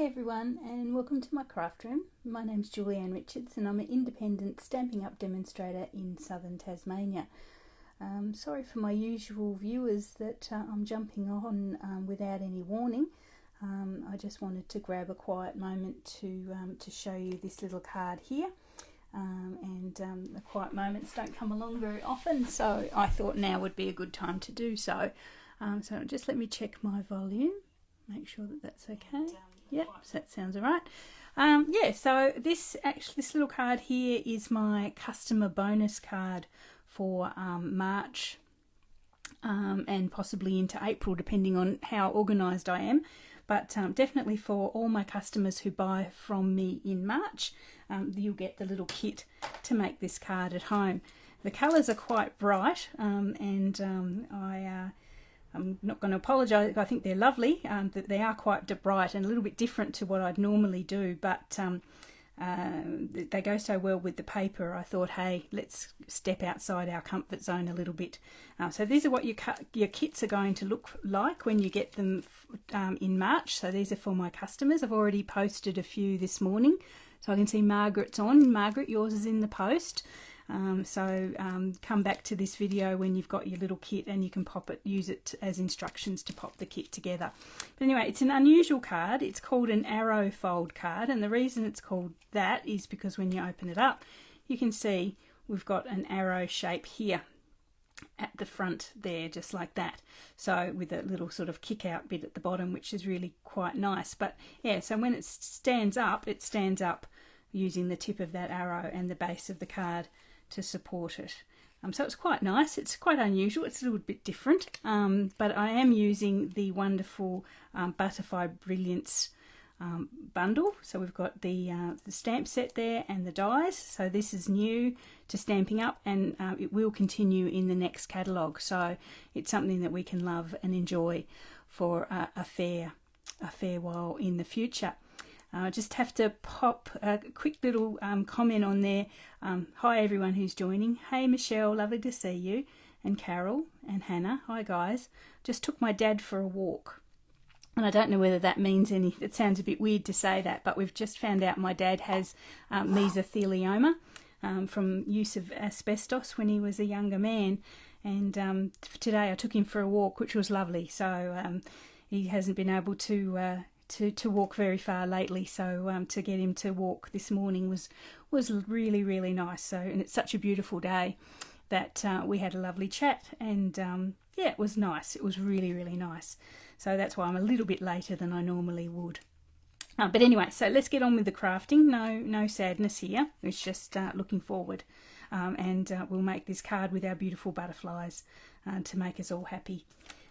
everyone, and welcome to my craft room. My name's Julianne Richards and I'm an independent Stampin' Up demonstrator in southern Tasmania. Sorry for my usual viewers that I'm jumping on without any warning. I just wanted to grab a quiet moment to show you this little card here. The quiet moments don't come along very often, so I thought now would be a good time to do so. So just let me check my volume, make sure that that's okay. Yep, so that sounds all right. Yeah, so this little card here is my customer bonus card for March and possibly into April, depending on how organised I am. But definitely for all my customers who buy from me in March, you'll get the little kit to make this card at home. The colours are quite bright, I'm not going to apologise. I think they're lovely. They are quite bright and a little bit different to what I'd normally do, but they go so well with the paper. I thought, hey, let's step outside our comfort zone a little bit. So these are what your kits are going to look like when you get them in March. So these are for my customers. I've already posted a few this morning. So I can see Margaret's on. Margaret, yours is in the post. Come back to this video when you've got your little kit and you can use it as instructions to pop the kit together. But anyway, it's an unusual card. It's called an arrow fold card, and the reason it's called that is because when you open it up, you can see we've got an arrow shape here at the front there, just like that. So with a little sort of kick out bit at the bottom, which is really quite nice. But yeah, so when it stands up using the tip of that arrow and the base of the card to support it. So it's quite nice. It's quite unusual. It's a little bit different, but I am using the wonderful Butterfly Brilliance bundle. So we've got the stamp set there and the dies. So this is new to Stampin' Up, and it will continue in the next catalogue. So it's something that we can love and enjoy for a fair while in the future. I just have to pop a quick little comment on there. Hi everyone who's joining. Hey Michelle, lovely to see you. And Carol and Hannah. Hi guys. Just took my dad for a walk. And I don't know whether that means anything. It sounds a bit weird to say that, but we've just found out my dad has mesothelioma from use of asbestos when he was a younger man. And today I took him for a walk, which was lovely. So he hasn't been able to walk very far lately, so to get him to walk this morning was really, really nice. So, and it's such a beautiful day that we had a lovely chat, and yeah, it was nice. It was really, really nice. So that's why I'm a little bit later than I normally would. But anyway, so let's get on with the crafting. No sadness here. It's just looking forward, and we'll make this card with our beautiful butterflies to make us all happy.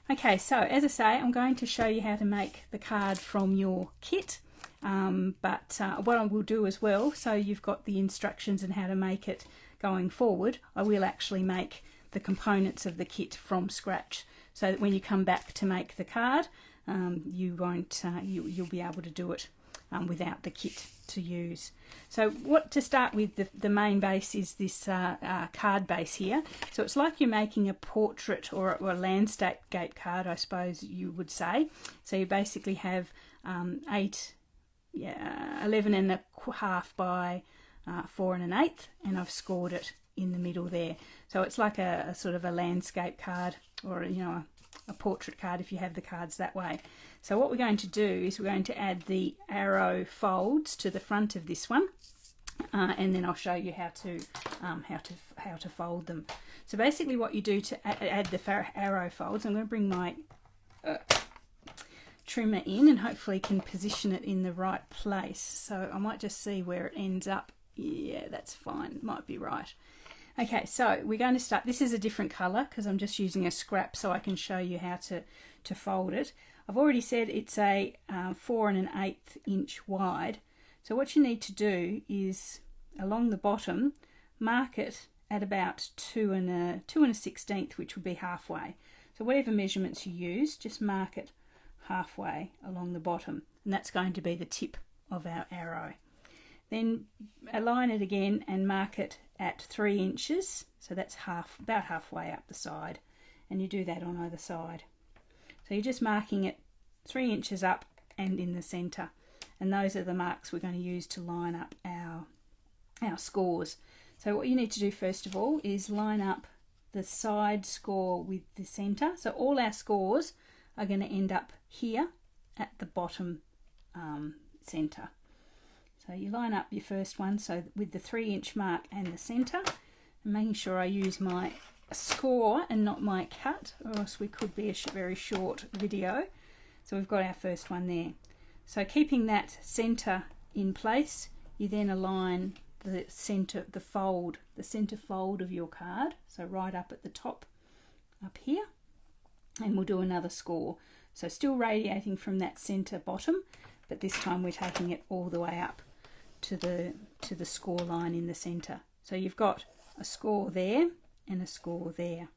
Okay, so as I say, I'm going to show you how to make the card from your kit, but what I will do as well, so you've got the instructions and how to make it going forward, I will actually make the components of the kit from scratch, so that when you come back to make the card, you'll be able to do it without the kit to use. So to start with, the main base is this card base here. So it's like you're making a portrait or a landscape card, I suppose you would say. So you basically have 11.5 by 4 1/8, and I've scored it in the middle there. So it's like a sort of a landscape card, or a portrait card if you have the cards that way. So what we're going to do is we're going to add the arrow folds to the front of this one, and then I'll show you how to fold them. So basically what you do to add the arrow folds, I'm going to bring my trimmer in and hopefully can position it in the right place. So I might just see where it ends up. Yeah, that's fine, might be right. Okay, so we're going to start. This is a different colour because I'm just using a scrap so I can show you how to fold it. I've already said it's a 4 1/8 inch wide. So what you need to do is along the bottom, mark it at about 2 1/16, which would be halfway. So whatever measurements you use, just mark it halfway along the bottom, and that's going to be the tip of our arrow. Then align it again and mark it at 3 inches, so that's about halfway up the side, and you do that on either side. So you're just marking it 3 inches up and in the centre, and those are the marks we're going to use to line up our scores. So what you need to do first of all is line up the side score with the center. So all our scores are going to end up here at the bottom center. So you line up your first one, so with the 3-inch mark and the center, and making sure I use my score and not my cut, or else we could be a very short video. So we've got our first one there. So keeping that center in place, you then align the center, the center fold of your card, so right up at the top, up here, and we'll do another score. So still radiating from that center bottom, but this time we're taking it all the way up to the score line in the center. So you've got a score there and a score there.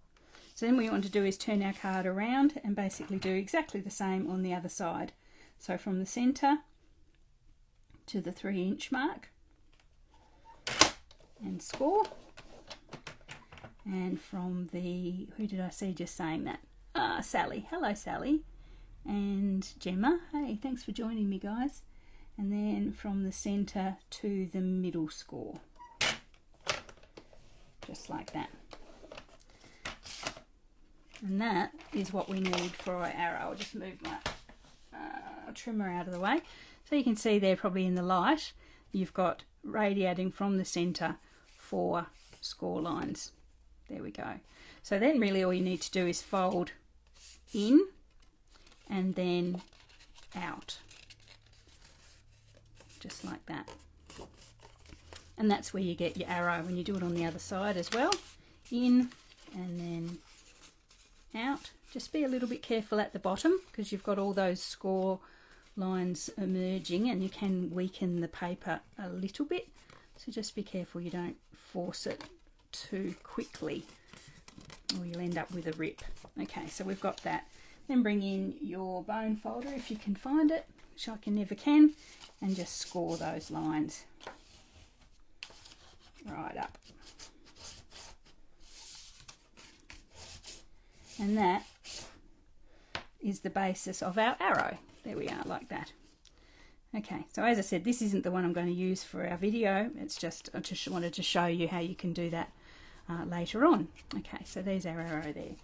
So then what we want to do is turn our card around and basically do exactly the same on the other side. So from the center to the 3-inch mark and score, and from the, who did I see just saying that? Sally. Hello Sally. And Gemma. Hey, thanks for joining me, guys. And then from the center to the middle score, just like that. And that is what we need for our arrow. I'll just move my trimmer out of the way. So you can see there, probably in the light, you've got radiating from the center 4 score lines. There we go. So then really all you need to do is fold in and then out, just like that. And that's where you get your arrow when you do it on the other side as well. In and then out. Just be a little bit careful at the bottom because you've got all those score lines emerging and you can weaken the paper a little bit. So just be careful you don't force it too quickly or you'll end up with a rip. Okay, so we've got that. Then bring in your bone folder if you can find it, which I never can, and just score those lines right up. And that is the basis of our arrow. There we are, like that. Okay, so as I said, this isn't the one I'm going to use for our video. It's just, I just wanted to show you how you can do that later on. Okay, so there's our arrow there.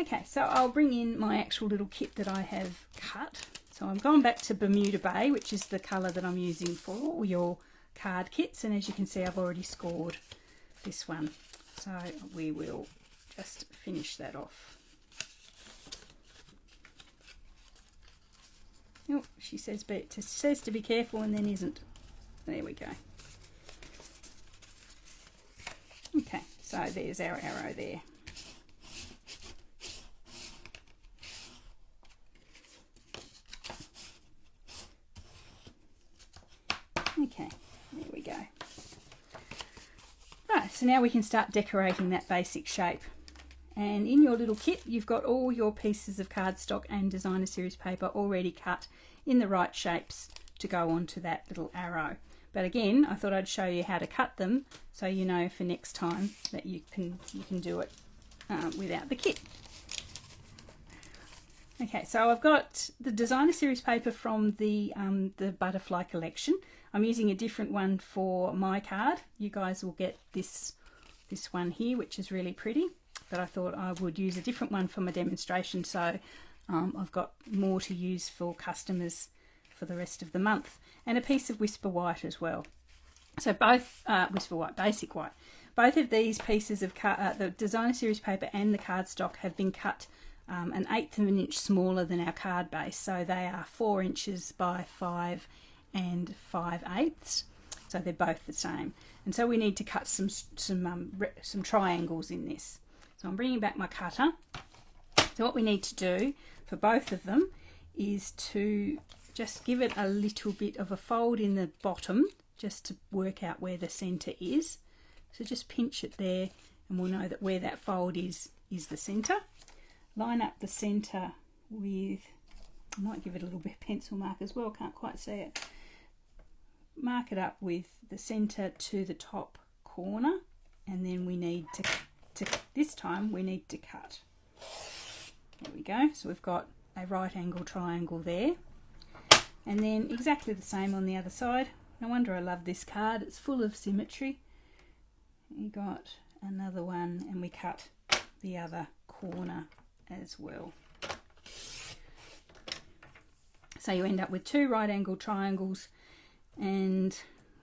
Okay, so I'll bring in my actual little kit that I have cut. So I'm going back to Bermuda Bay, which is the colour that I'm using for all your card kits. And as you can see, I've already scored this one. So we will just finish that off. Oh, she says, but it says to be careful and then isn't. There we go. Okay, so there's our arrow there. Okay, there we go. Right, so now we can start decorating that basic shape. And in your little kit, you've got all your pieces of cardstock and designer series paper already cut in the right shapes to go onto that little arrow. But again, I thought I'd show you how to cut them so you know for next time that you can do it without the kit. Okay, so I've got the designer series paper from the Butterfly collection. I'm using a different one for my card. You guys will get this one here, which is really pretty. But I thought I would use a different one for my demonstration, so I've got more to use for customers for the rest of the month. And a piece of Whisper White as well. So both, Whisper White, Basic White, both of these pieces of the designer series paper and the cardstock have been cut 1/8 of an inch smaller than our card base. So they are 4 inches by 5 and 5/8. So they're both the same. And so we need to cut some triangles in this. So I'm bringing back my cutter. So what we need to do for both of them is to just give it a little bit of a fold in the bottom just to work out where the centre is. So just pinch it there and we'll know that where that fold is the centre. Line up the centre with, I might give it a little bit of pencil mark as well, can't quite see it. Mark it up with the centre to the top corner and then we need to this time we need to cut. There we go. So we've got a right angle triangle there. And then exactly the same on the other side. No wonder I love this card, it's full of symmetry. You got another one, and we cut the other corner as well. So you end up with 2 right angled triangles and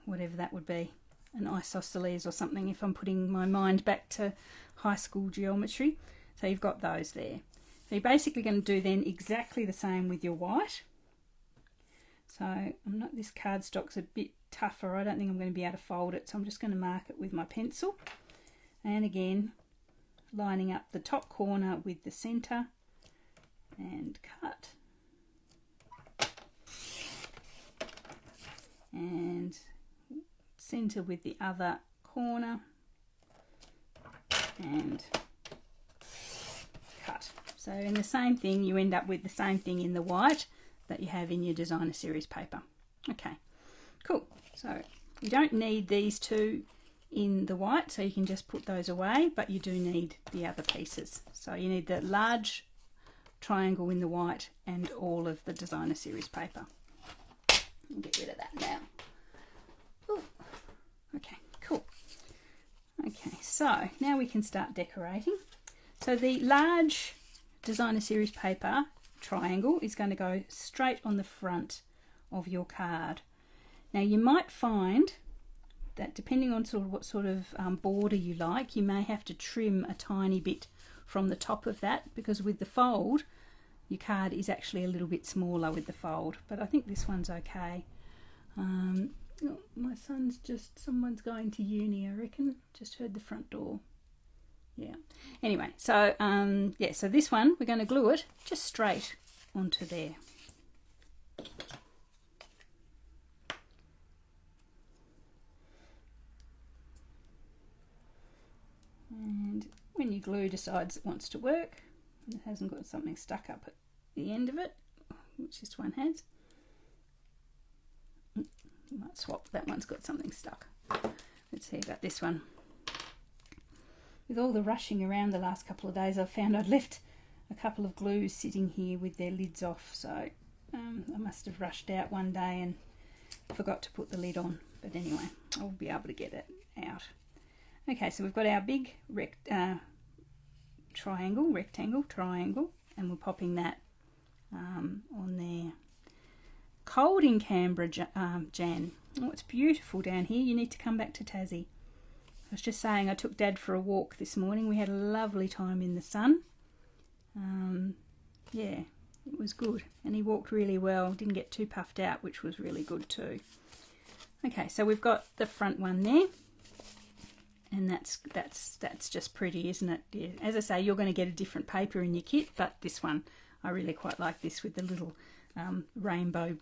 whatever that would be, an isosceles or something if I'm putting my mind back to high school geometry. So you've got those there. So you're basically going to do then exactly the same with your white. So this cardstock's a bit tougher. I don't think I'm going to be able to fold it, so I'm just going to mark it with my pencil. And again, lining up the top corner with the centre and cut. And centre with the other corner and cut. So in the same thing, you end up with the same thing in the white that you have in your designer series paper. Okay, cool. So you don't need these two in the white, so you can just put those away, but you do need the other pieces. So you need the large triangle in the white and all of the designer series paper. I'll get rid of that now. Ooh. Okay, cool. Okay, so now we can start decorating. So the large designer series paper triangle is going to go straight on the front of your card. Now you might find that depending on what sort of border you like, you may have to trim a tiny bit from the top of that, because with the fold your card is actually a little bit smaller with the fold, but I think this one's okay. Oh, my son's someone's going to uni, I reckon. Just heard the front door. Yeah. Anyway, so yeah, so this one we're going to glue it just straight onto there. And when your glue decides it wants to work, and it hasn't got something stuck up at the end of it, which this one has, you might swap, that one's got something stuck. Let's see about this one. With all the rushing around the last couple of days, I've found I'd left a couple of glues sitting here with their lids off, so I must have rushed out one day and forgot to put the lid on, but anyway, I'll be able to get it out. Okay, so we've got our big rectangle, and we're popping that on there. Cold in Canberra, Jan. Oh, it's beautiful down here. You need to come back to Tassie. I was just saying I took Dad for a walk this morning. We had a lovely time in the sun. Yeah, it was good, and he walked really well. Didn't get too puffed out, which was really good too. Okay, so we've got the front one there. And that's just pretty, isn't it? Yeah. As I say, you're going to get a different paper in your kit, but this one, I really quite like this with the little rainbow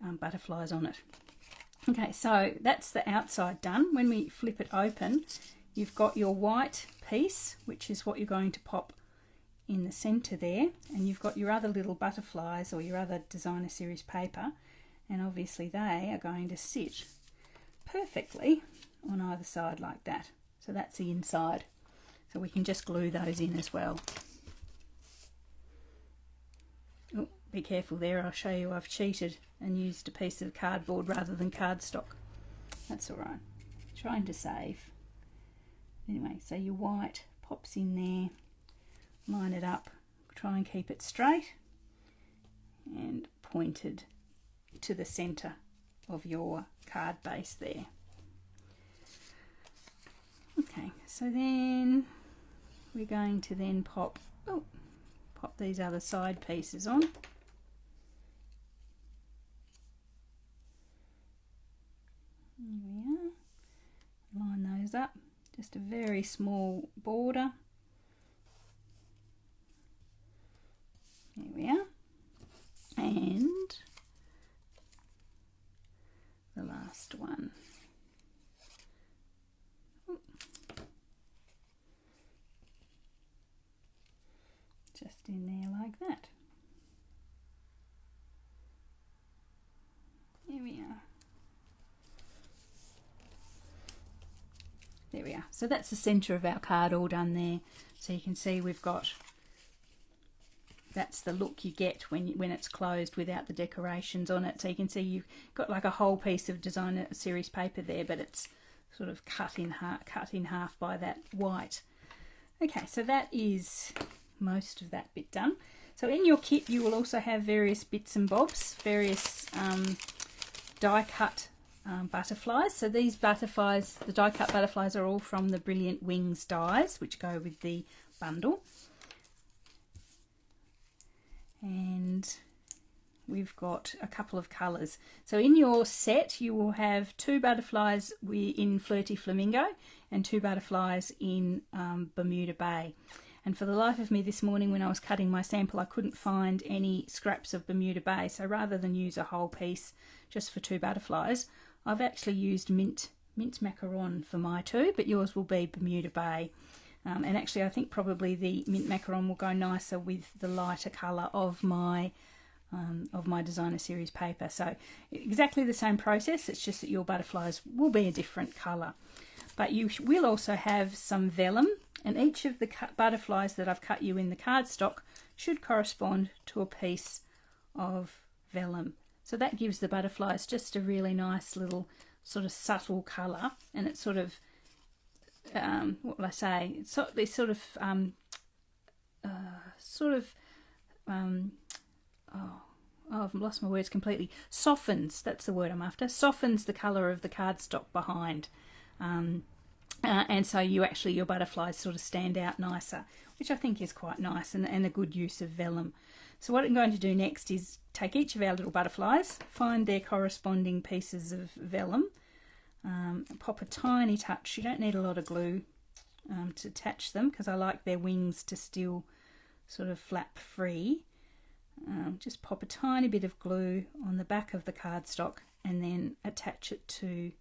butterflies on it. Okay, so that's the outside done. When we flip it open, you've got your white piece, which is what you're going to pop in the centre there, and you've got your other little butterflies or your other designer series paper, and obviously they are going to sit perfectly on either side like that. So that's the inside. So we can just glue those in as well. Oh, be careful there, I'll show you I've cheated and used a piece of cardboard rather than cardstock. That's alright. Trying to save. Anyway, so your white pops in there, line it up, try and keep it straight and pointed to the centre of your card base there. Okay, so then we're going to then pop these other side pieces on. There we are. Line those up. Just a very small border. There we are. And the last one. Just in there like that. There we are. There we are. So that's the centre of our card all done there. So you can see we've got that's the look you get when it's closed without the decorations on it. So you can see you've got like a whole piece of designer series paper there, but it's sort of cut in half by that white. Okay, so that is most of that bit done. So in your kit you will also have various bits and bobs, various die cut butterflies. So these butterflies, the die cut butterflies, are all from the Brilliant Wings dies, which go with the bundle. And we've got a couple of colours. So in your set you will have 2 butterflies in Flirty Flamingo and 2 butterflies in Bermuda Bay. And for the life of me this morning when I was cutting my sample, I couldn't find any scraps of Bermuda Bay. So rather than use a whole piece just for 2 butterflies, I've actually used mint macaron for my 2, but yours will be Bermuda Bay. And actually I think probably the mint macaron will go nicer with the lighter colour of my designer series paper. So exactly the same process, it's just that your butterflies will be a different colour. But you will also have some vellum, and each of the butterflies that I've cut you in the cardstock should correspond to a piece of vellum. So that gives the butterflies just a really nice little sort of subtle colour, and it's sort of what will I say? They sort of I've lost my words completely. Softens, that's the word I'm after. Softens the colour of the cardstock behind, and so your butterflies sort of stand out nicer, which I think is quite nice and a good use of vellum. So what I'm going to do next is take each of our little butterflies, find their corresponding pieces of vellum. Pop a tiny touch. You don't need a lot of glue to attach them, because I like their wings to still sort of flap free. Just pop a tiny bit of glue on the back of the cardstock and then attach it to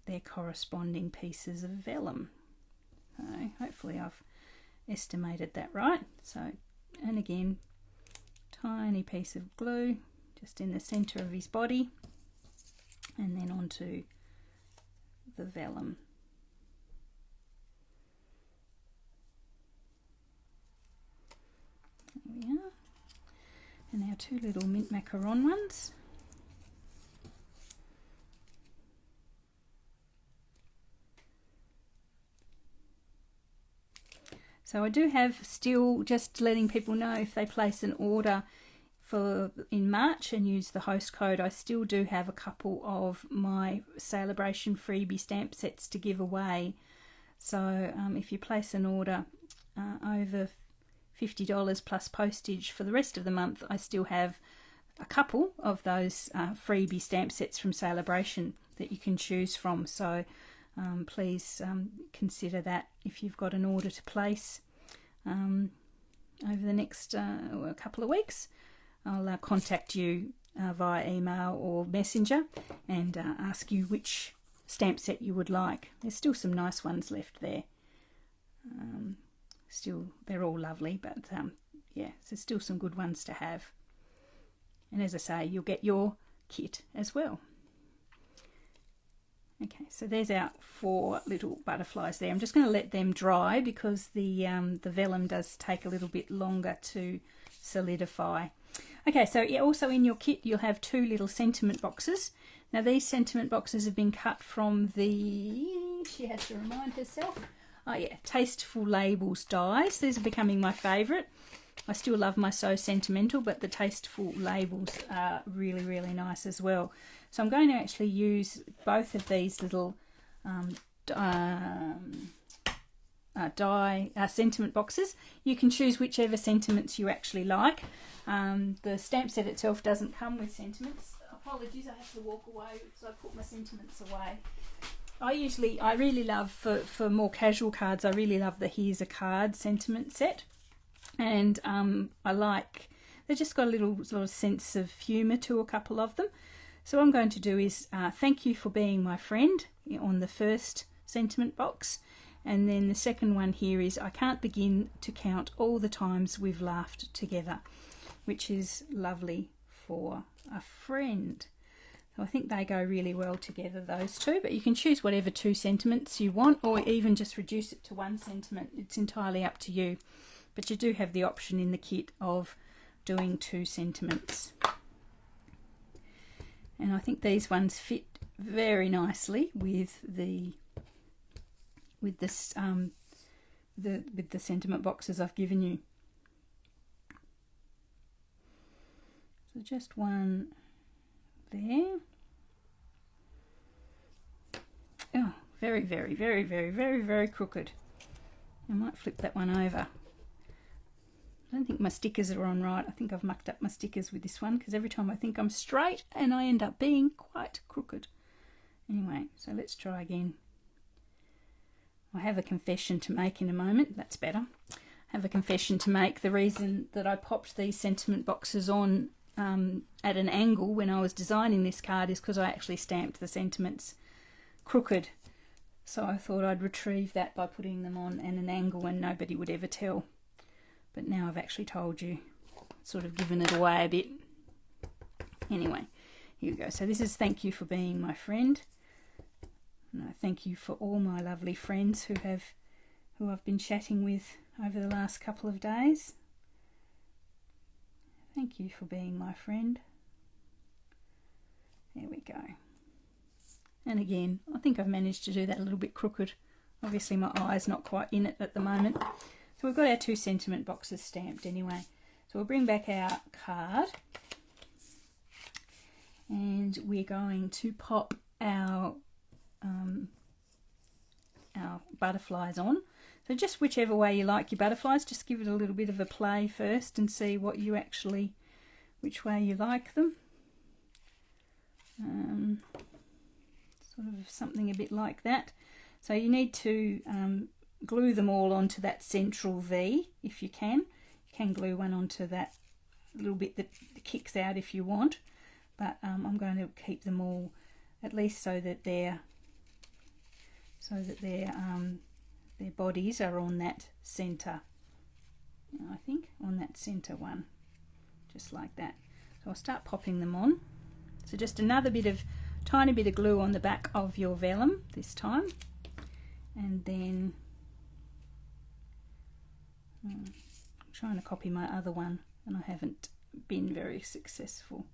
their corresponding pieces of vellum. So hopefully I've estimated that right. So, and again, tiny piece of glue just in the centre of his body, and then onto the vellum. There we are. And our 2 little mint macaron ones. So I do have still, just letting people know, if they place an order in March and use the host code, I still do have a couple of my Celebration freebie stamp sets to give away. So if you place an order over $50 plus postage for the rest of the month, I still have a couple of those freebie stamp sets from Celebration that you can choose from. So please consider that if you've got an order to place over the next couple of weeks. I'll contact you via email or messenger and ask you which stamp set you would like. There's still some nice ones left there. Still, they're all lovely, but yeah, so still some good ones to have. And as I say, you'll get your kit as well. Okay, so there's our 4 little butterflies there. I'm just going to let them dry because the vellum does take a little bit longer to solidify. Okay, so also in your kit you'll have 2 little sentiment boxes. Now these sentiment boxes have been cut from the, she has to remind herself, oh yeah, Tasteful Labels dies. These are becoming my favourite. I still love my So Sentimental, but the Tasteful Labels are really, really nice as well. So I'm going to actually use both of these little sentiment boxes. You can choose whichever sentiments you actually like. The stamp set itself doesn't come with sentiments. Apologies, I have to walk away because I put my sentiments away. I really love, for more casual cards, I really love the Here's a Card sentiment set. And I like, they've just got a little sort of sense of humour to a couple of them. So what I'm going to do is thank you for being my friend on the first sentiment box. And then the second one here is I can't begin to count all the times we've laughed together, which is lovely for a friend. So I think they go really well together, those 2, but you can choose whatever 2 sentiments you want, or even just reduce it to 1 sentiment. It's entirely up to you. But you do have the option in the kit of doing 2 sentiments. And I think these ones fit very nicely with the sentiment boxes I've given you. So just one there. Oh, very, very, very, very, very, very crooked. I might flip that one over. I don't think my stickers are on right. I think I've mucked up my stickers with this one, because every time I think I'm straight and I end up being quite crooked. Anyway, so let's try again. I have a confession to make in a moment. That's better. I have a confession to make. The reason that I popped these sentiment boxes on at an angle when I was designing this card is because I actually stamped the sentiments crooked. So I thought I'd retrieve that by putting them on at an angle and nobody would ever tell. But now I've actually told you, sort of given it away a bit. Anyway, here we go. So this is Thank You for Being My Friend. And I thank you for all my lovely friends who I've been chatting with over the last couple of days. Thank you for being my friend. There we go. And again, I think I've managed to do that a little bit crooked. Obviously my eye's not quite in it at the moment. So we've got our 2 sentiment boxes stamped anyway. So we'll bring back our card. And we're going to pop our butterflies on. So just whichever way you like your butterflies, just give it a little bit of a play first and see what you actually, which way you like them. Sort of something a bit like that. So you need to glue them all onto that central V if you can. You can glue one onto that little bit that kicks out if you want, but I'm going to keep them all at least so that their bodies are on that center. I think on that center one, just like that. So I'll start popping them on. So just another tiny bit of glue on the back of your vellum this time, and then I'm trying to copy my other one and I haven't been very successful.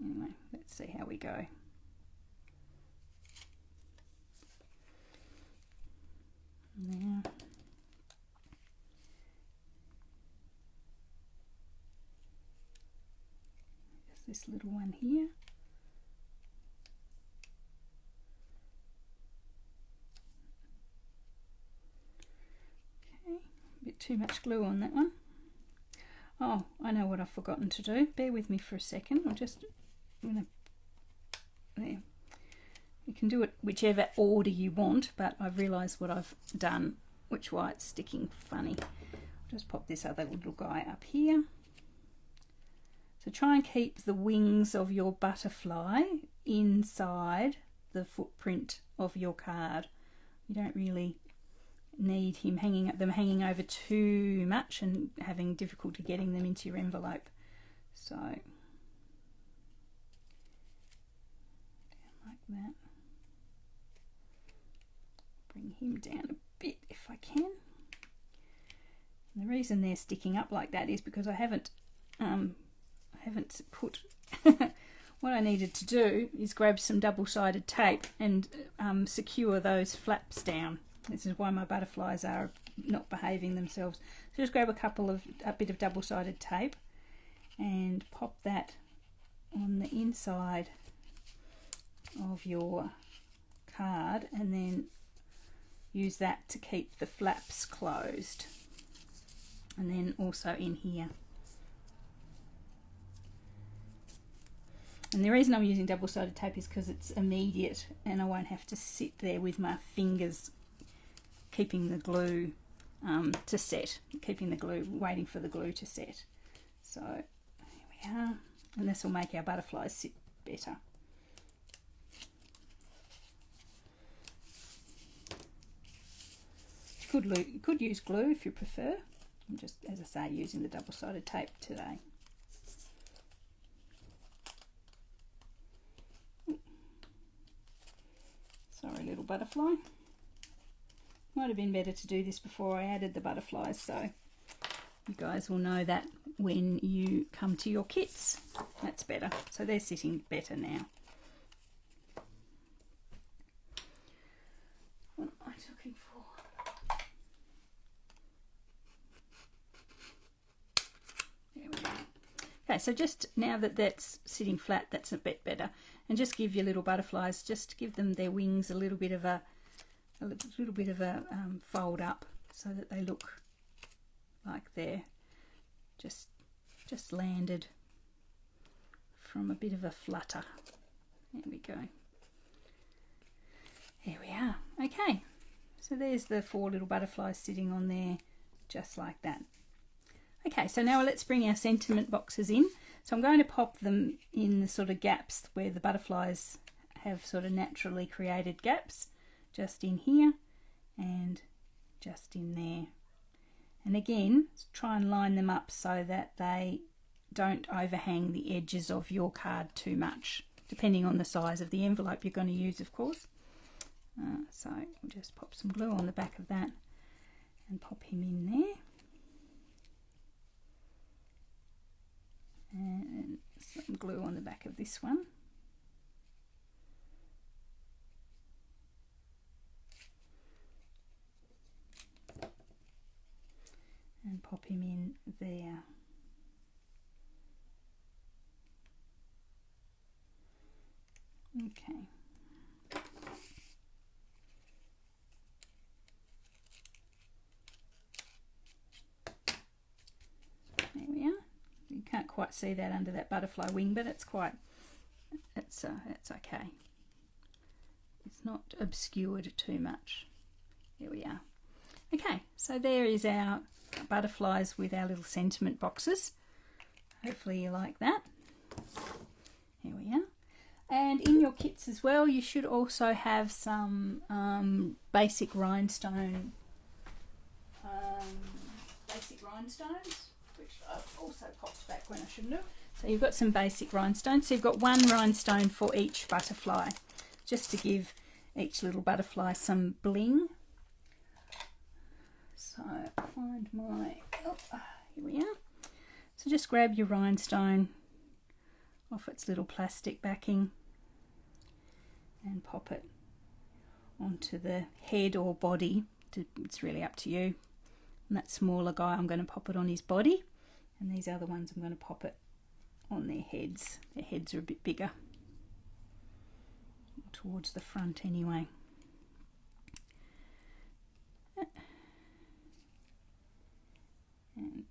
Anyway, let's see how we go. Now, there's this little one here. A bit too much glue on that one. Oh, I know what I've forgotten to do. Bear with me for a second. I'm gonna there. You can do it whichever order you want, but I've realised what I've done, which why it's sticking funny. I'll just pop this other little guy up here. So try and keep the wings of your butterfly inside the footprint of your card. You don't really need him hanging over too much and having difficulty getting them into your envelope. So down like that. Bring him down a bit if I can. And the reason they're sticking up like that is because I haven't put what I needed to do is grab some double-sided tape and secure those flaps down. This is why my butterflies are not behaving themselves. So just grab a bit of double-sided tape and pop that on the inside of your card, and then use that to keep the flaps closed, and then also in here. And the reason I'm using double-sided tape is because it's immediate and I won't have to sit there with my fingers keeping the glue to set, waiting for the glue to set. So here we are, and this will make our butterflies sit better. You could use glue if you prefer. I'm just, as I say, using the double-sided tape today. Sorry, little butterfly. Might have been better to do this before I added the butterflies, so You guys will know that when you come to your kits. That's better. So they're sitting better now. What am I looking for? There we go. Okay, so just now that that's sitting flat, that's a bit better. And just give your little butterflies, just give them their wings a little bit of a fold up, so that they look like they're just landed from a bit of a flutter. There we go. There we are. Okay, so there's the 4 little butterflies sitting on there, just like that. Okay, so now let's bring our sentiment boxes in. So I'm going to pop them in the sort of gaps where the butterflies have sort of naturally created gaps, just in here and just in there. And again, try and line them up so that they don't overhang the edges of your card too much, depending on the size of the envelope you're going to use, of course. So we'll just pop some glue on the back of that and pop him in there. And some glue on the back of this one. And pop him in there. Okay. There we are. You can't quite see that under that butterfly wing, but it's okay. It's not obscured too much. There we are. Okay, so there is our butterflies with our little sentiment boxes. Hopefully you like that. Here we are. And in your kits as well, you should also have some basic rhinestones, which I've also popped back when I shouldn't have. So you've got some basic rhinestones. So you've got 1 rhinestone for each butterfly, just to give each little butterfly some bling. So find my, here we are. So just grab your rhinestone off its little plastic backing and pop it onto the head or body. It's really up to you. And that smaller guy, I'm going to pop it on his body, and these other ones I'm going to pop it on their heads. Their heads are a bit bigger, towards the front anyway. And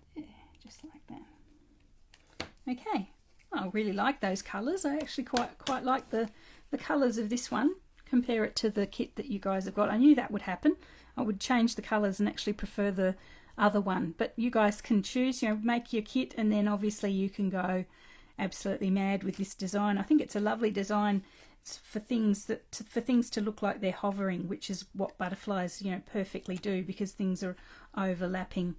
just like that. Okay, I really like those colours. I actually quite like the colours of this one. Compare it to the kit that you guys have got. I knew that would happen. I would change the colours and actually prefer the other one. But you guys can choose, make your kit, and then obviously you can go absolutely mad with this design. I think it's a lovely design. It's for things to look like they're hovering, which is what butterflies, perfectly do, because things are overlapping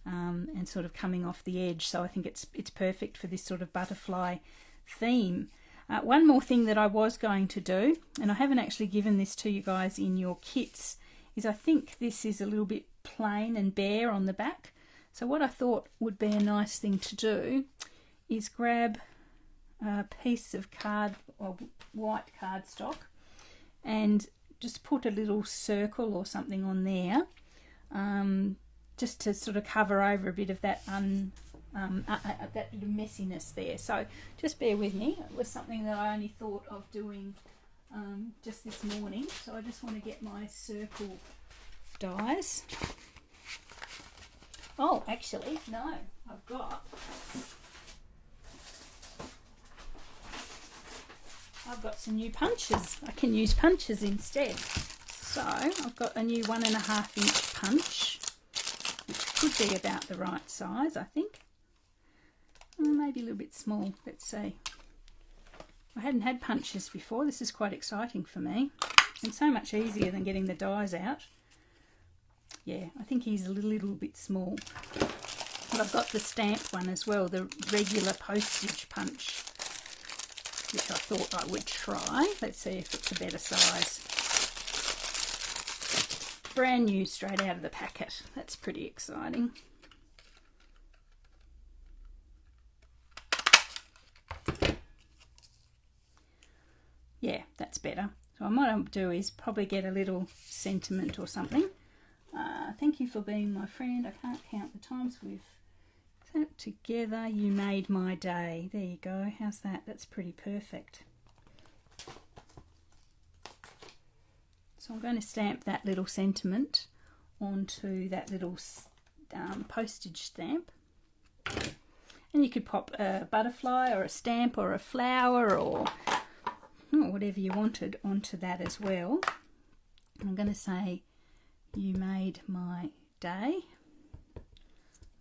and sort of coming off the edge. So I think it's perfect for this sort of butterfly theme. One more thing that I was going to do, and I haven't actually given this to you guys in your kits, is I think this is a little bit plain and bare on the back. So what I thought would be a nice thing to do is grab a piece of white cardstock and just put a little circle or something on there, just to sort of cover over a bit of that that little messiness there. So just bear with me. It was something that I only thought of doing just this morning. So I just want to get my circle dies. Oh, actually, no, I've got some new punches. I can use punches instead. So I've got a new 1.5 inch punch, which could be about the right size, I think. Maybe a little bit small. Let's see. I hadn't had punches before. This is quite exciting for me, and so much easier than getting the dies out. Yeah, I think he's a little bit small. But I've got the stamped one as well, the regular postage punch, which I thought I would try. Let's see if it's a better size. Brand new, straight out of the packet. That's pretty exciting. better. So what I'll do is probably get a little sentiment or something. Thank you for being my friend. I can't count the times we've sat together. You made my day. There you go. How's that? That's pretty perfect. So I'm going to stamp that little sentiment onto that little postage stamp. And you could pop a butterfly or a stamp or a flower or whatever you wanted onto that as well. I'm going to say, you made my day,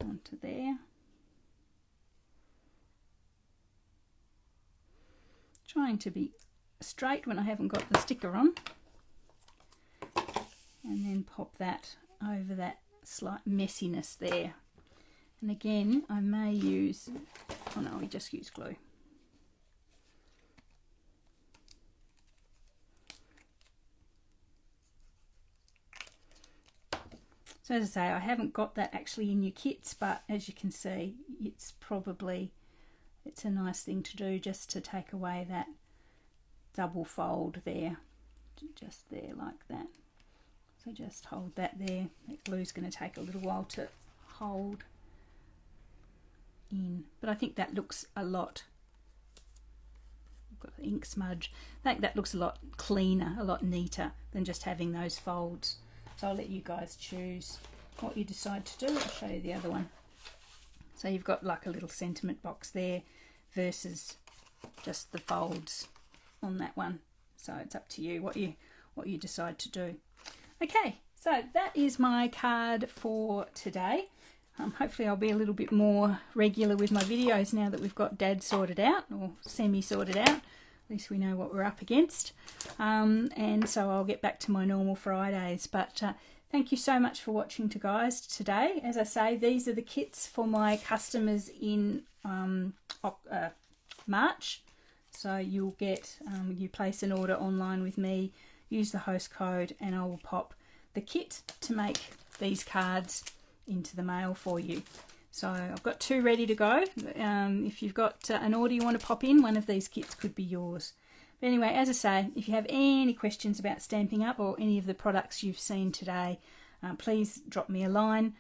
onto there. Trying to be straight when I haven't got the sticker on. And then pop that over that slight messiness there. And again, I may use, oh no, we just use glue. So as I say, I haven't got that actually in your kits, but as you can see, it's a nice thing to do, just to take away that double fold there, just there like that. So just hold that there. That glue's going to take a little while to hold in, but I think that looks a lot, I've got the ink smudge, I think that looks a lot cleaner, a lot neater than just having those folds. So I'll let you guys choose what you decide to do. I'll show you the other one. So you've got like a little sentiment box there versus just the folds on that one. So it's up to you what you decide to do. Okay, so that is my card for today. Hopefully I'll be a little bit more regular with my videos now that we've got Dad sorted out, or semi-sorted out. At least we know what we're up against. And so I'll get back to my normal Fridays. But thank you so much for watching guys today. As I say, these are the kits for my customers in March. So you'll get, you place an order online with me, use the host code, and I will pop the kit to make these cards into the mail for you. So I've got 2 ready to go. If you've got an order you want to pop in, one of these kits could be yours. But anyway, as I say, if you have any questions about Stampin' Up or any of the products you've seen today, please drop me a line.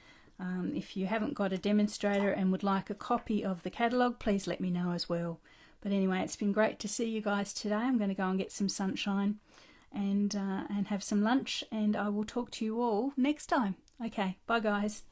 If you haven't got a demonstrator and would like a copy of the catalogue, please let me know as well. But anyway, it's been great to see you guys today. I'm going to go and get some sunshine and have some lunch, and I will talk to you all next time. Okay, bye guys.